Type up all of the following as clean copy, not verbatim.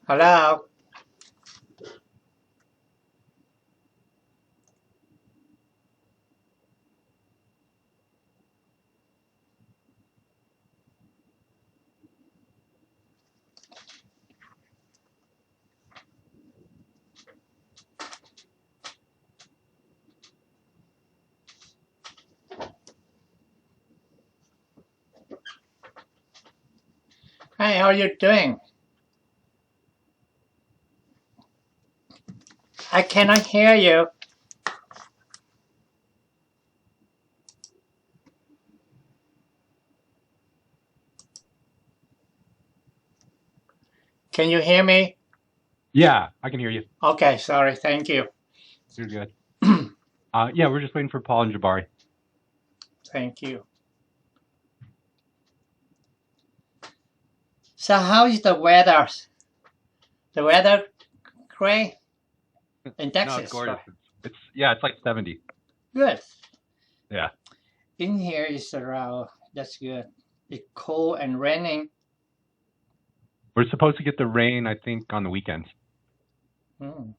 Hello. Hey, how are you doing? I cannot hear you. Can you hear me? Yeah, I can hear you. Okay, sorry. Thank you. You're good. Yeah, we're just waiting for Paul and Jabari. Thank you. So how is the weather? The weather great in Texas? No, it's gorgeous. Right? It's like 70. Good. Yeah. In here is around, that's good. It's cold and raining. We're supposed to get the rain, I think, on the weekends. Hmm.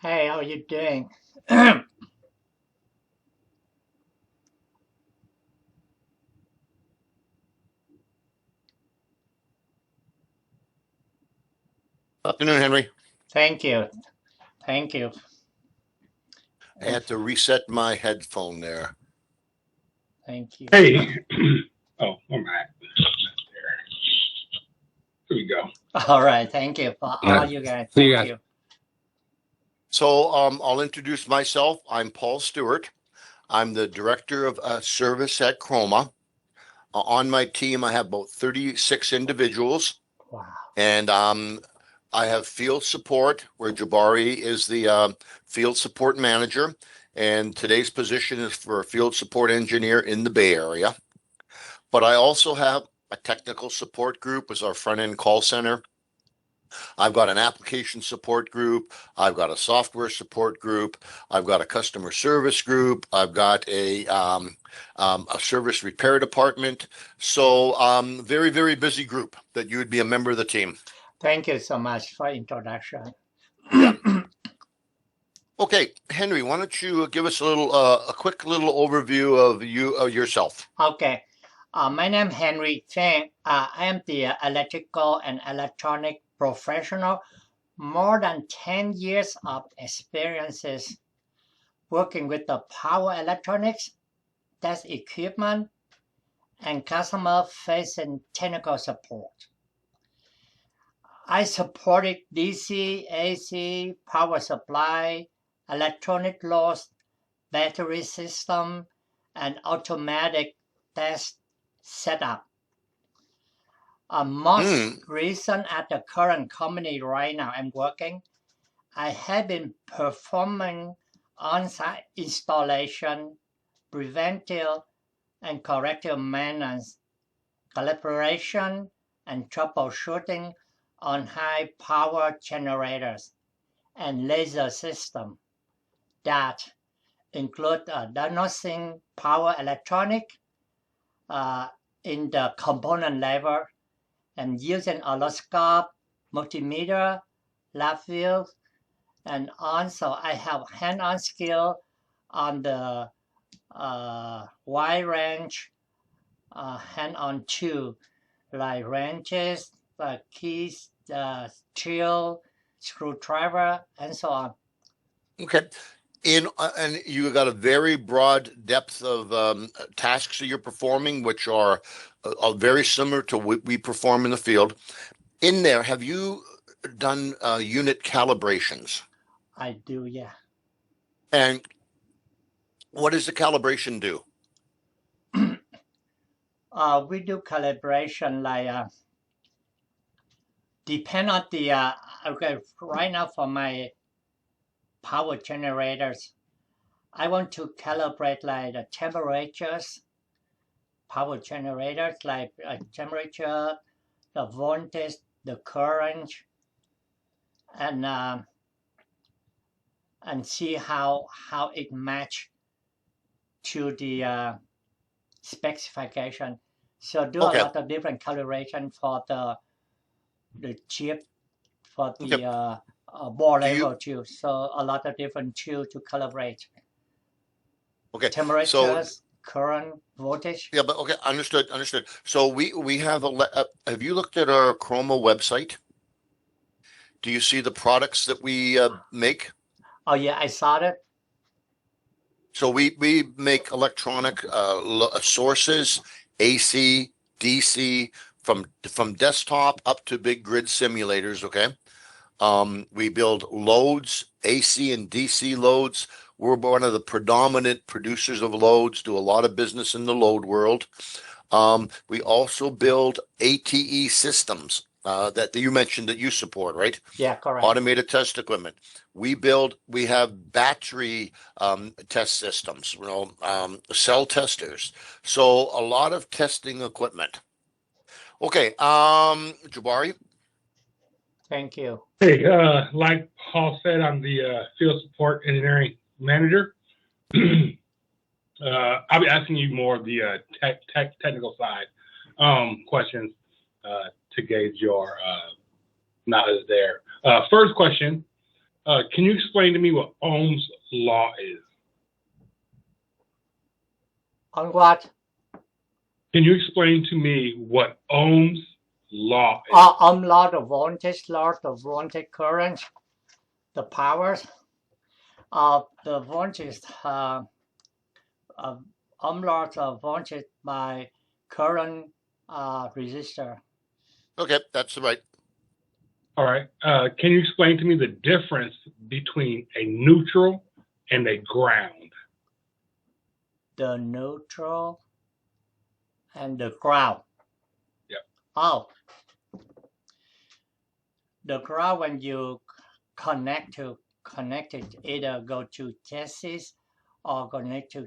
Hey, how are you doing? Afternoon, Henry. Thank you. Thank you. I had to reset my headphone there. Thank you. Hey. Oh, I'm back. There. Here we go. All right. Thank you for all you guys. See you Thank guys. you. So I'll introduce myself. I'm Paul Stewart. I'm the Director of Service at Chromat. On my team, I have about 36 individuals. Wow. And I have field support, where Jabari is the field support manager. And today's position is for a field support engineer in the Bay Area. But I also have a technical support group as our front-end call center. I've got an application support group. I've got a software support group. I've got a customer service group. I've got a service repair department. So very, very busy group that you would be a member of the team. Thank you so much for introduction. Yeah. Okay, Henry, why don't you give us a quick little overview of yourself? Okay. My name is Henry Chang. I am the electrical and electronic professional. more than 10 years of experiences working with the power electronics, test equipment, and customer-facing technical support. I supported DC, AC, power supply, electronic loads, battery system, and automatic test setup. Most recent at the current company right now I'm working, I have been performing on-site installation, preventive and corrective maintenance, calibration, and troubleshooting on high power generators and laser system that include diagnosing power electronic in the component level and using oscilloscope, multimeter, lab view, and also I have hand-on skill on the wide range hand-on tool like wrenches, keys, drill, screwdriver, and so on. Okay. And you got a very broad depth of tasks that you're performing, which are very similar to what we perform in the field. In there, have you done unit calibrations? I do, yeah. And what does the calibration do? We do calibration like depend on the okay. Right now for my power generators, I want to calibrate like the temperatures, power generators like temperature, the voltage, the current, and see how it match to the specification. So do a lot of different calibration for the chip, for the board level too. So a lot of different tools to calibrate. Okay. Temperatures, current, voltage. Yeah, but okay, understood. So we have have you looked at our Chroma website? Do you see the products that we make? Oh yeah, I saw it. So we make electronic sources, AC, DC, from desktop up to big grid simulators. Okay. We build loads, AC and DC loads. We're one of the predominant producers of loads, do a lot of business in the load world. We also build ATE systems that you mentioned that you support, right? Yeah, correct. Automated test equipment. We have battery test systems, cell testers. So a lot of testing equipment. Okay, Jabari. Thank you. Hey, like Paul said, I'm the field support engineering manager. I'll be asking you more of the technical side questions to gauge your knowledge there. First question, can you explain to me what Ohm's law is? On what? Can you explain to me what Ohm's law is? Ohm law, the voltage current, the powers of the voltage, Ohm law of voltage by current resistor. Okay, that's right. All right. Can you explain to me the difference between a neutral and a ground? The neutral and the ground. Yep. Oh. The ground, when you connect it, either go to chassis or connect to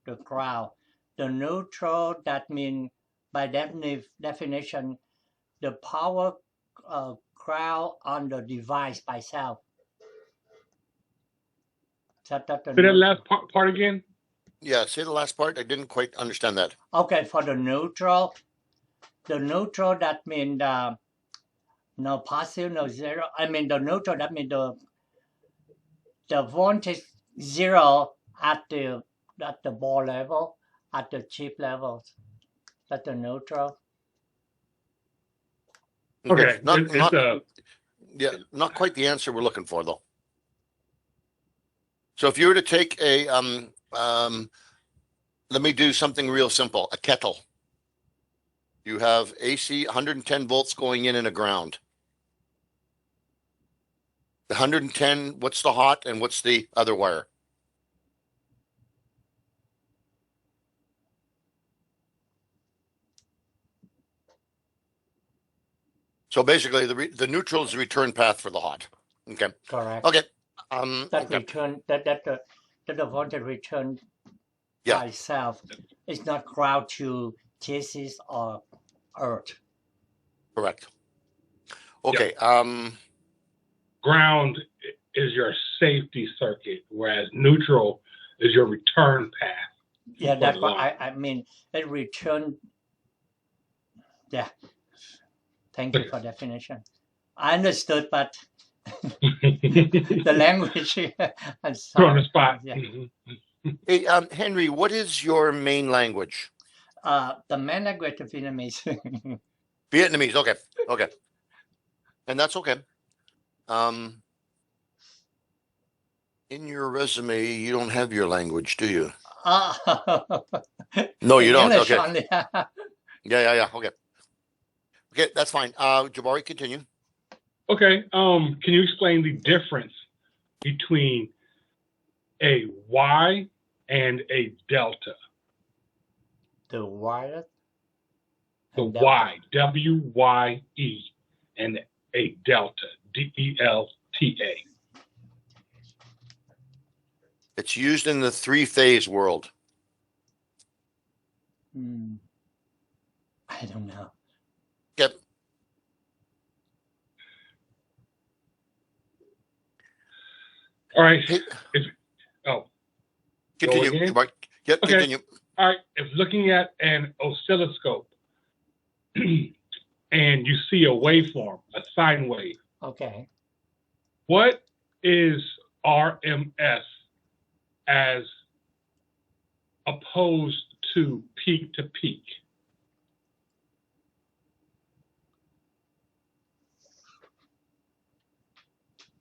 the ground. The neutral, that means by definition, the power ground on the device by itself. Say that last part again? Yeah, say the last part. I didn't quite understand that. Okay, for the neutral that means no positive, no zero. I mean the neutral, that means the voltage zero at the board level, at the chip level. That's the neutral. Okay. Yeah, not quite the answer we're looking for though. So if you were to take a let me do something real simple, a kettle. You have AC 110 volts going in and a ground. The 110, what's the hot and what's the other wire? So basically the neutral is the return path for the hot. Okay. Correct. Okay. That Okay. return that the voltage return Yeah. by itself is not ground to chassis or earth. Correct. Okay. Ground is your safety circuit, whereas neutral is your return path. Yeah, for that's the what line. I mean. It return. Yeah. Thank you for definition. I understood, but the language. I'm Put on sorry. the spot. Yeah. Hey, Henry, what is your main language? The main language of Vietnamese. Vietnamese. Okay. Okay. And that's okay. In your resume, you don't have your language, do you? No, you don't. English Okay. only. Yeah. Okay. Okay, that's fine. Jabari, continue. Okay. Can you explain the difference between a Y and a delta? The wire. The and Y, W-Y-E, and a delta, D-E-L-T-A. It's used in the three-phase world. I don't know. Yep. All right. Hey, continue. again? Jabari. Yep, Okay. continue. All right. If looking at an oscilloscope and you see a waveform, a sine wave, Okay. what is RMS as opposed to peak to peak?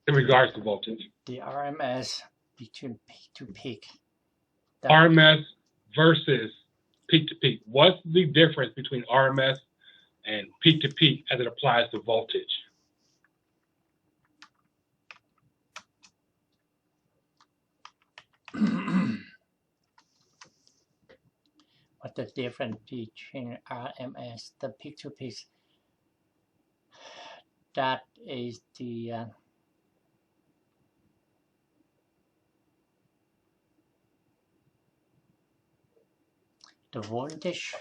In regards to voltage. The RMS between peak to peak. RMS versus peak to peak. What's the difference between RMS and peak to peak as it applies to voltage? What the difference between RMS, the peak to peak? That is the voltage,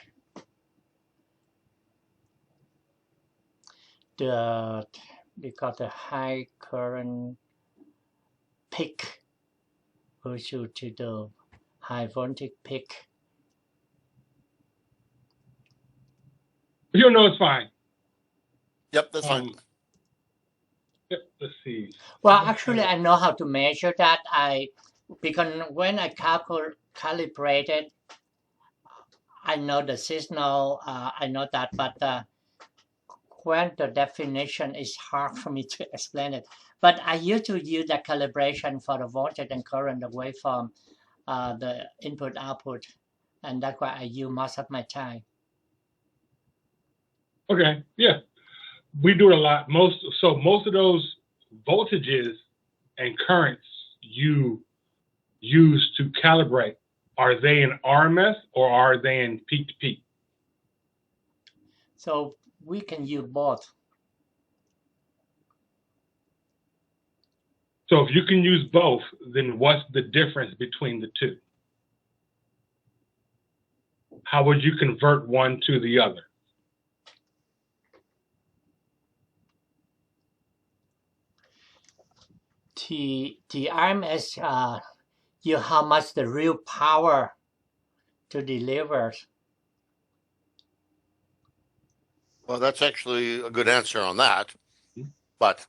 because the high current peak versus to the high voltage peak. If you don't know, it's fine. Yep, that's fine. Yep, let's see. Well, actually, I know how to measure that. Because when I calibrated, I know the signal. I know that, but when the definition is hard for me to explain it. But I used to use that calibration for the voltage and current, the waveform, the input output, and that's why I use most of my time. Okay, yeah. We do it a lot. Most of those voltages and currents you use to calibrate, are they in RMS or are they in peak to peak? So we can use both. So if you can use both, then what's the difference between the two? How would you convert one to the other? The RMS, you how much the real power to deliver. Well, that's actually a good answer on that. But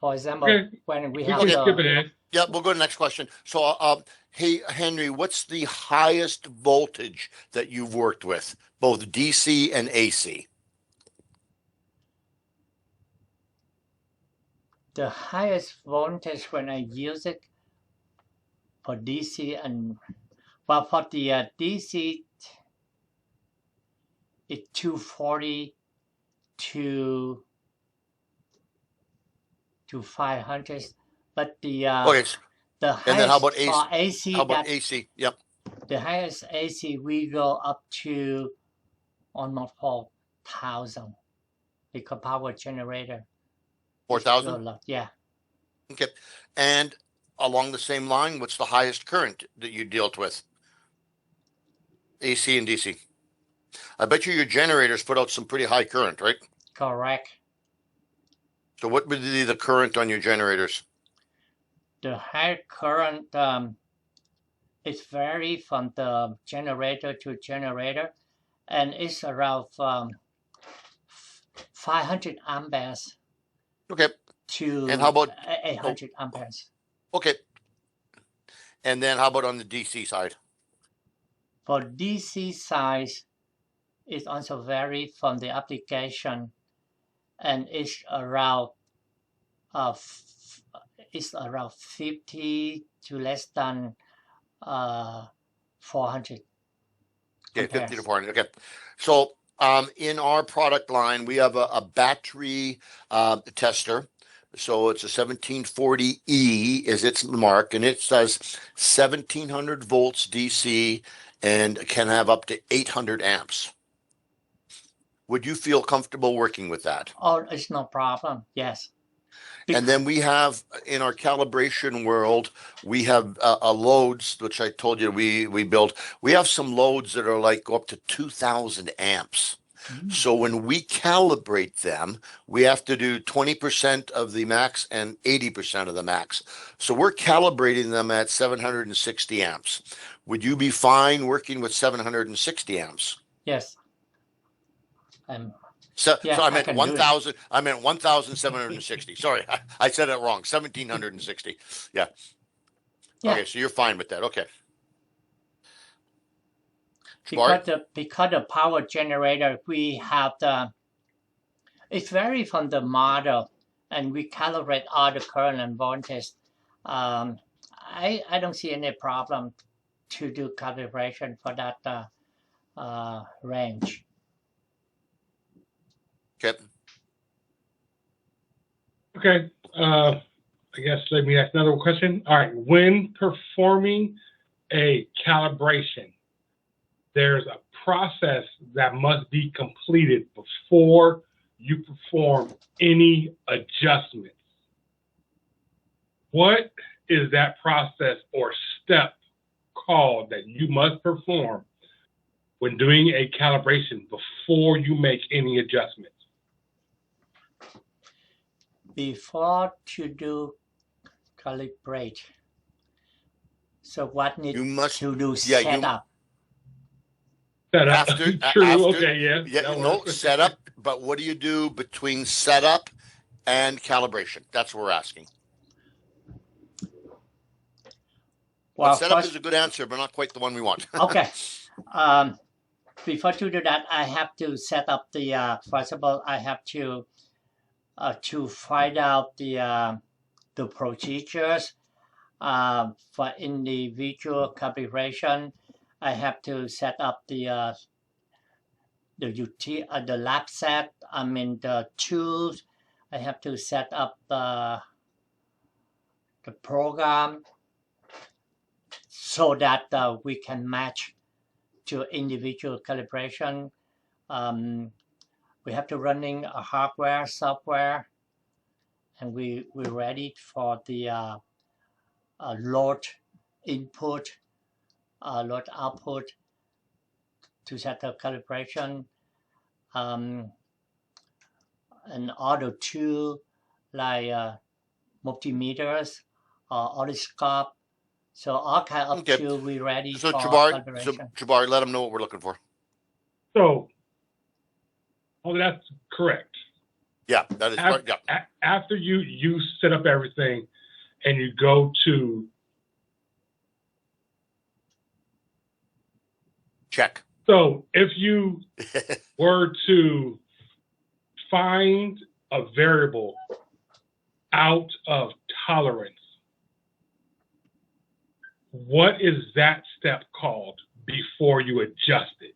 For example, Okay. when we We have can skip it the in. yeah, we'll go to the next question. So, hey, Henry, what's the highest voltage that you've worked with, both DC and AC? The highest voltage when I use it for DC and well, for the DC, it's 240 to 500, but the Okay. the And then how highest about AC? for AC, How about that AC? Yep. the highest AC we go up to almost 4,000 because power generator. 4,000? Yeah. Okay. And along the same line, what's the highest current that you dealt with? AC and DC. I bet you your generators put out some pretty high current, right? Correct. So what would be the current on your generators? The high current it varies from the generator to generator, and it's around 500 amperes. Okay. To and how about 800 amperes. Okay. And then how about on the DC side? For DC side, it also varies from the application, and it's around 50 to less than 400. Okay, 50 to 400. Okay. So in our product line, we have a battery tester. So it's a 1740E is its mark, and it says 1700 volts DC and can have up to 800 amps. Would you feel comfortable working with that? Oh, it's no problem. Yes. And then we have in our calibration world, we have loads, which I told you we build. We have some loads that are like go up to 2,000 amps. So when we calibrate them, we have to do 20% of the max and 80% of the max. So we're calibrating them at 760 amps. Would you be fine working with 760 amps? Yes. So I meant 1,000. I meant 1,760. Sorry, I said it wrong. 1,760. Yeah. Okay, so you're fine with that. Okay. Because the power generator, we have it varies from the model, and we calibrate all the current and voltage. I don't see any problem to do calibration for that range. Okay. Okay. I guess let me ask another question. All right. When performing a calibration, there's a process that must be completed before you perform any adjustments. What is that process or step called that you must perform when doing a calibration before you make any adjustments? Before to do calibrate, so what need to do setup? Setup. True. Okay. Yeah. No setup. But what do you do between setup and calibration? That's what we're asking. Well, setup is a good answer, but not quite the one we want. Okay. Before to do that, I have to set up the. First of all, I have to find out the procedures for individual calibration. I have to set up the lab set. I mean the tools. I have to set up the program so that we can match to individual calibration. We have to running a hardware, software, and we're ready for the load input, load output to set up calibration. And other tools like multimeters or oscilloscope. So all kind of tools we ready for calibration. So Jabari, let them know what we're looking for. So, that's correct. Yeah, that is correct. Yeah. After you set up everything and you go to check. So if you were to find a variable out of tolerance, what is that step called before you adjust it?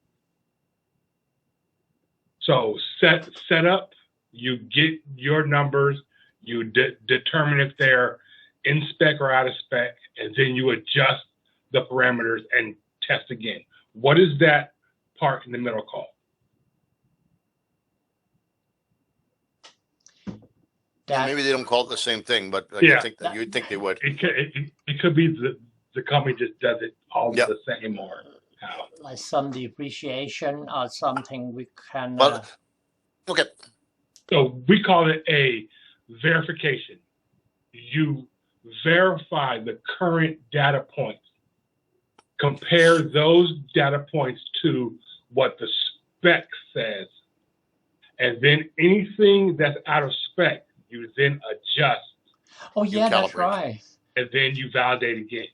So set up, you get your numbers, you determine if they're in spec or out of spec, and then you adjust the parameters and test again. What is that part in the middle called? Maybe they don't call it the same thing, but Yeah. I think that you'd think they would. It could be the company just does it all the same or how. Like some depreciation or something we can. Well, okay. So we call it a verification. You verify the current data points, compare those data points to what the spec says, and then anything that's out of spec, you then adjust. Oh yeah, that's calibrate. right. And then you validate again.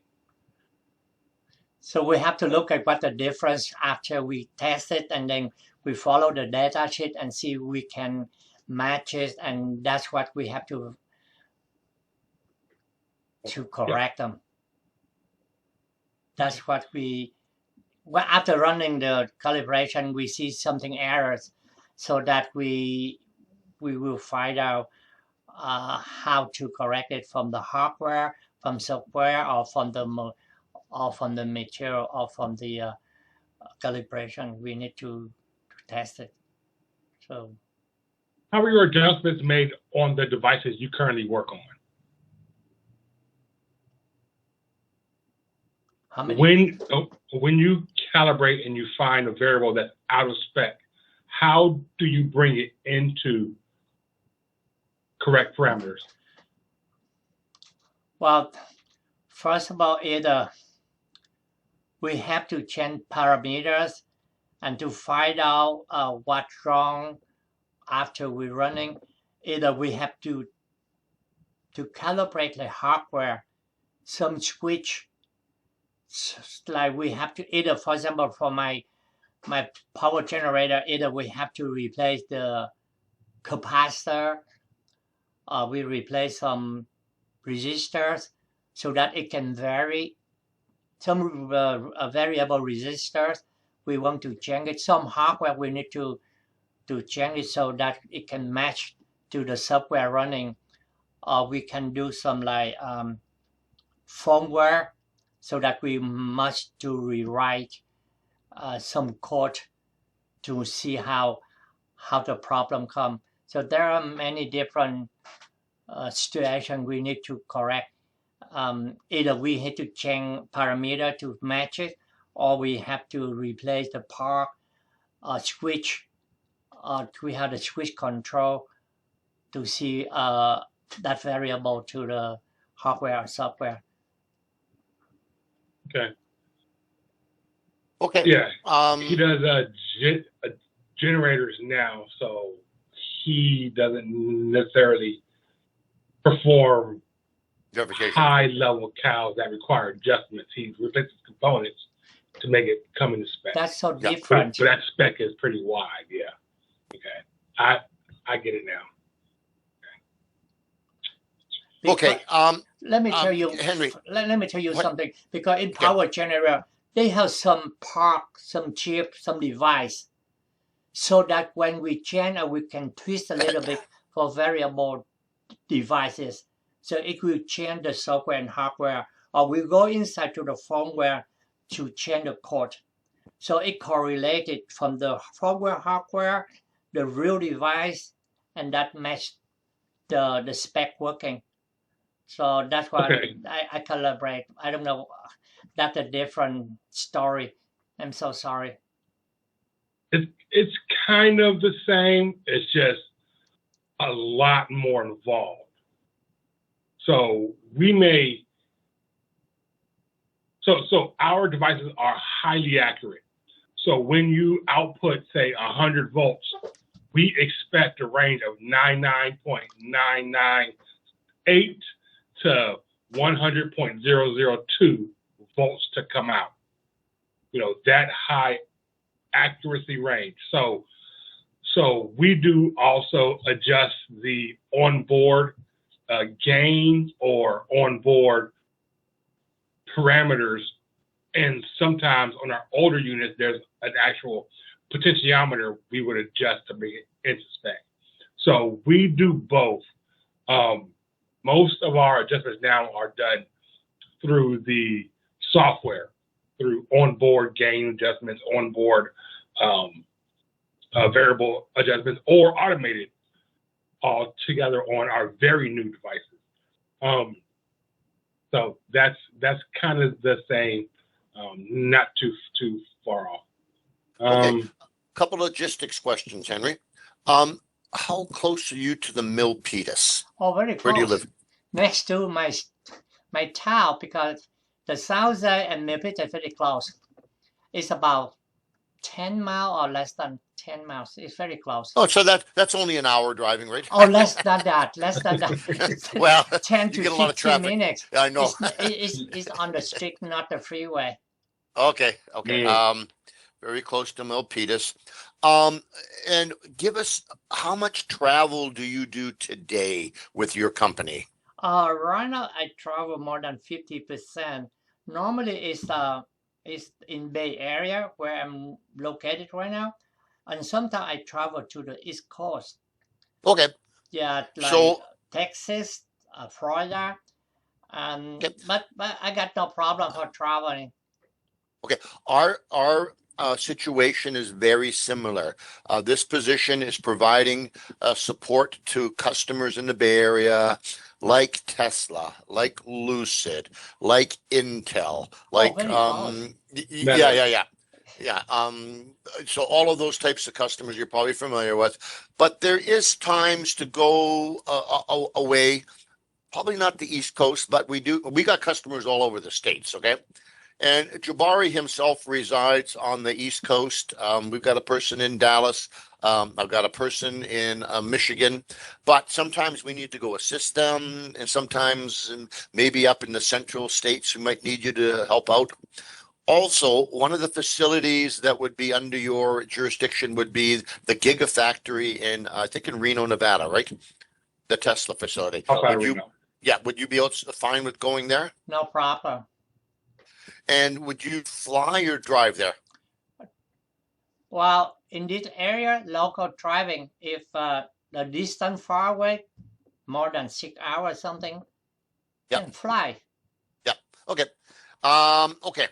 So we have to look at what the difference after we test it, and then we follow the data sheet and see if we can match it, and that's what we have to correct them. That's what well, after running the calibration, we see something errors, so that we will find out how to correct it from the hardware, from software, or from the material, or from the calibration. We need to test it. So, how are your adjustments made on the devices you currently work on? how many? When you calibrate and you find a variable that's out of spec, how do you bring it into correct parameters? Well, first of all, either we have to change parameters, and to find out what's wrong after we're running, either we have to calibrate the hardware, some switch, like we have to either, for example, for my power generator, either we have to replace the capacitor, we replace some resistors so that it can vary. Some variable resistors, we want to change it. Some hardware we need to change it so that it can match to the software running. We can do some like firmware, so that we must to rewrite some code to see how the problem comes. So there are many different situations we need to correct. Either we have to change parameter to match it, or we have to replace the part switch. We have the switch control to see that variable to the hardware or software. Okay. Okay. Yeah. He does generators now, so he doesn't necessarily perform Verification. high-level cows that require adjustments. He replaces components to make it come into spec. That's so Yeah. different. But that spec is pretty wide. Yeah. Okay. I get it now. Okay. Let me tell you, Henry. Let me tell you What? something. Because in power generator, they have some part, some chip, some device, so that when we change, we can twist a little bit for variable devices. So it will change the software and hardware, or we go inside to the firmware to change the code. So it correlated from the firmware, hardware, the real device, and that match the spec working. So that's why I calibrate. I don't know. That's a different story. I'm so sorry. It's kind of the same. It's just a lot more involved. So we may. So our devices are highly accurate. So when you output, say, 100 volts, we expect a range of 99.998 to 100.002 volts to come out. You know, that high accuracy range. So we do also adjust the onboard gain or onboard parameters. And sometimes on our older units, there's an actual potentiometer we would adjust to bring it into spec. So we do both. Most of our adjustments now are done through the software, through onboard gain adjustments, onboard variable adjustments, or automated all together on our very new devices. So that's kind of the same, not too far off. Okay, couple logistics questions, Henry. How close are you to the Milpitas? Oh, very close. Where do you live? Next to my town, because the south side and Milpitas is very close. It's about 10 miles or less than 10 miles. It's very close. Oh, so that's only an hour driving, right? Oh, less than that. Less than that. Well, 10 you to get a lot of 15 traffic. minutes. I know. It's on the street, not the freeway. Okay. Very close to Milpitas. And give us, how much travel do you do today with your company? Right now I travel more than 50%. Normally it's in Bay Area where I'm located right now, and sometimes I travel to the East Coast. Okay. Yeah, like So Texas, Florida, and okay. but I got no problem for traveling. Okay, our situation is very similar. This position is providing support to customers in the Bay Area, like Tesla, like Lucid, like Intel, like very close. yeah. So all of those types of customers you're probably familiar with, but there is times to go away. Probably not the East Coast, but we got customers all over the states. Okay. And Jabari himself resides on the East Coast. We've got a person in Dallas. I've got a person in Michigan. But sometimes we need to go assist them. And sometimes maybe up in the central states, we might need you to help out. Also, one of the facilities that would be under your jurisdiction would be the Gigafactory in, I think, in Reno, Nevada, right? The Tesla facility. Would you be fine with going there? No problem. And would you fly or drive there? Well, in this area, local driving, if the distance far away, more than 6 hours something, then fly. Yeah. Okay. Okay.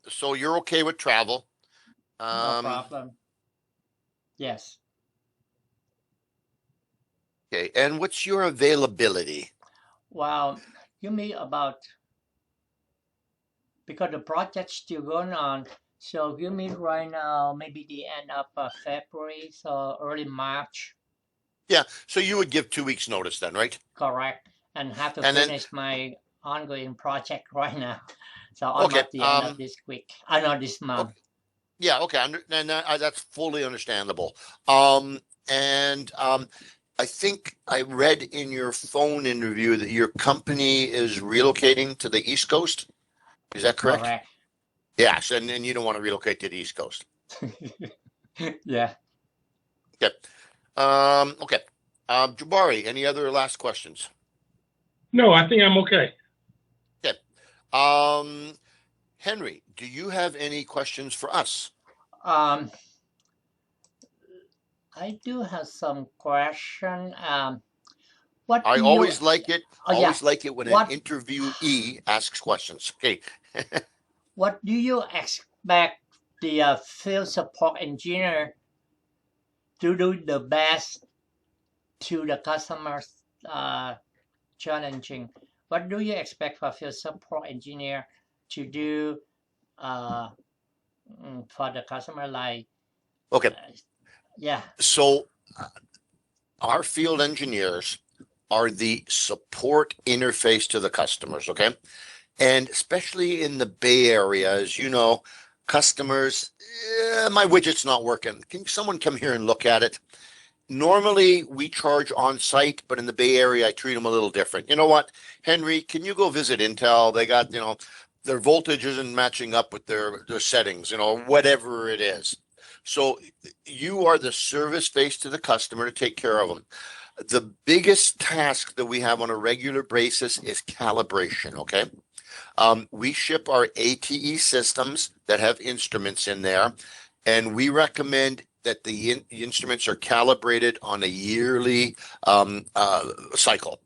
So you're okay with travel? No problem. Yes. Okay. And what's your availability? Well, you mean about, because the project's still going on, so you mean right now, maybe the end of February, so early March. Yeah, so you would give 2 weeks notice then, right? Correct, and have to finish my ongoing project right now. So almost the end of this week, not this month. Okay. Yeah, okay, and that's fully understandable. I think I read in your phone interview that your company is relocating to the East Coast. Is that correct? Correct. Yes, and you don't want to relocate to the East Coast. Yeah. Okay. Okay. Jabari, any other last questions? No, I think I'm okay. Okay. Henry, do you have any questions for us? I do have some question. I always like it. Like it when an interviewee asks questions. Okay. What do you expect the field support engineer to do the best to the customers challenging? What do you expect for field support engineer to do for the customer? Like, okay. Yeah. So our field engineers are the support interface to the customers, okay? And especially in the Bay Area, as you know, customers, my widget's not working. Can someone come here and look at it? Normally, we charge on site, but in the Bay Area, I treat them a little different. You know what, Henry, can you go visit Intel? They got, their voltage isn't matching up with their settings, whatever it is. So you are the service face to the customer to take care of them. The biggest task that we have on a regular basis is calibration, okay? We ship our ATE systems that have instruments in there, and we recommend that the instruments are calibrated on a yearly cycle.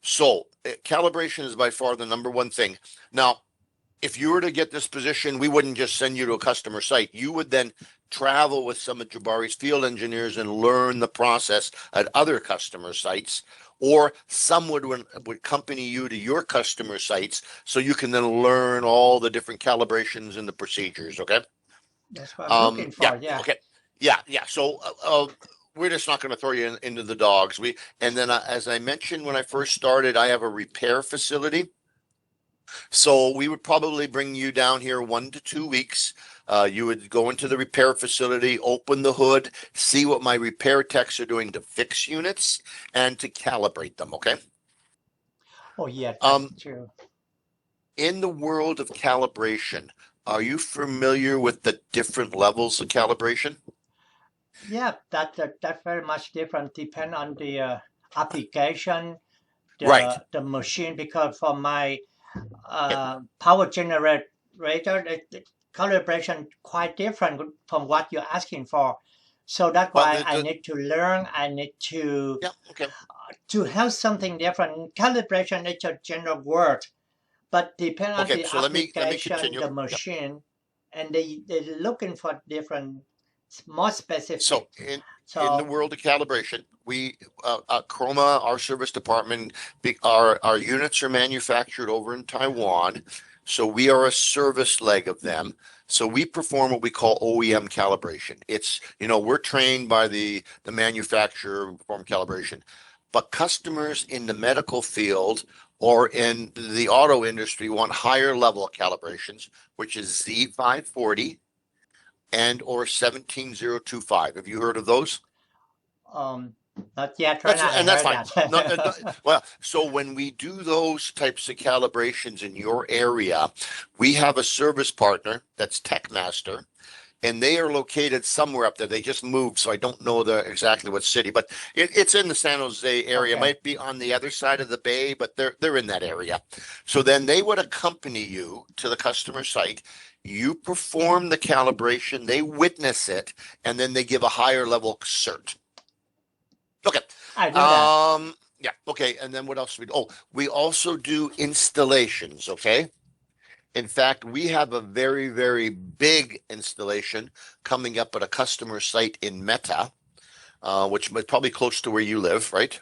So calibration is by far the number one thing. Now, if you were to get this position, we wouldn't just send you to a customer site. You would then travel with some of Jabari's field engineers and learn the process at other customer sites, or some would accompany you to your customer sites so you can then learn all the different calibrations and the procedures. Okay. That's what I'm looking for. Yeah. Okay. Yeah. So we're just not going to throw you into the dogs. And then as I mentioned when I first started, I have a repair facility. So we would probably bring you down here 1 to 2 weeks. You would go into the repair facility, open the hood, see what my repair techs are doing to fix units and to calibrate them. Okay. Oh yeah, that's true. In the world of calibration, are you familiar with the different levels of calibration? Yeah, that's very much different. Depend on the application, the machine. Because for my power generator, the calibration quite different from what you're asking for. So that's why I need to learn. I need to have something different. Calibration is a general word, but depend on the application, the machine, and they're looking for different, more specific. So in the world of calibration, we Chroma, our service department, our units are manufactured over in Taiwan, so we are a service leg of them. So we perform what we call OEM calibration. It's, we're trained by the manufacturer to perform calibration, but customers in the medical field or in the auto industry want higher level calibrations, which is Z540 and or 17025. Have you heard of those? Not yet. And that's fine. Well, so when we do those types of calibrations in your area, we have a service partner that's TechMaster, and they are located somewhere up there. They just moved, so I don't know exactly what city, but it's in the San Jose area. It might be on the other side of the bay, but they're in that area. So then they would accompany you to the customer site. You perform the calibration, they witness it, and then they give a higher level cert. Okay. I do that. Yeah. Okay. And then what else do we do? Oh, we also do installations. Okay. In fact, we have a very, very big installation coming up at a customer site in Meta, which is probably close to where you live, right?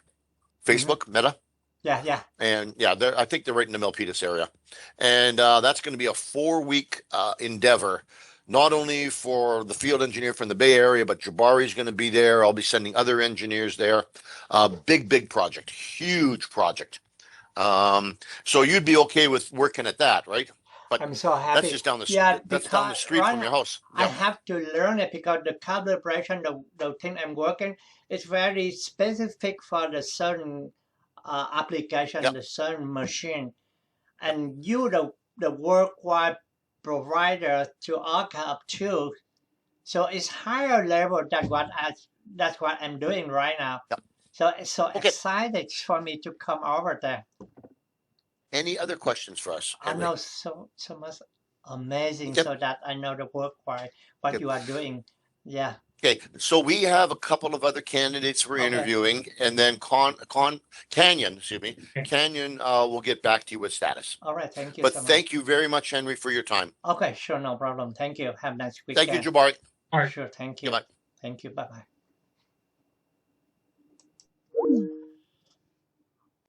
Facebook, Meta. Yeah. And yeah, I think they're right in the Milpitas area. And that's going to be a 4-week endeavor, not only for the field engineer from the Bay Area, but Jabari's going to be there. I'll be sending other engineers there. Big project, huge project. So you'd be okay with working at that, right? But I'm so happy. That's just down the street. That's down the street from your house. I have to learn it because the calibration, the thing I'm working, is very specific for the certain application, the certain machine, and you the worldwide provider to all kind of tools, so it's higher level than that's what I'm doing right now. So it's so excited for me to come over there. Any other questions for us, Henry? I know so much amazing, so that I know the worldwide what you are doing. Yeah. Okay, so we have a couple of other candidates we're interviewing, and then Canyon will get back to you with status. All right, thank you. But thank you very much, Henry, for your time. Okay, sure, no problem. Thank you. Have a nice weekend. Thank you, Jabari. All right, sure. Thank you. Goodbye. Thank you. Bye-bye.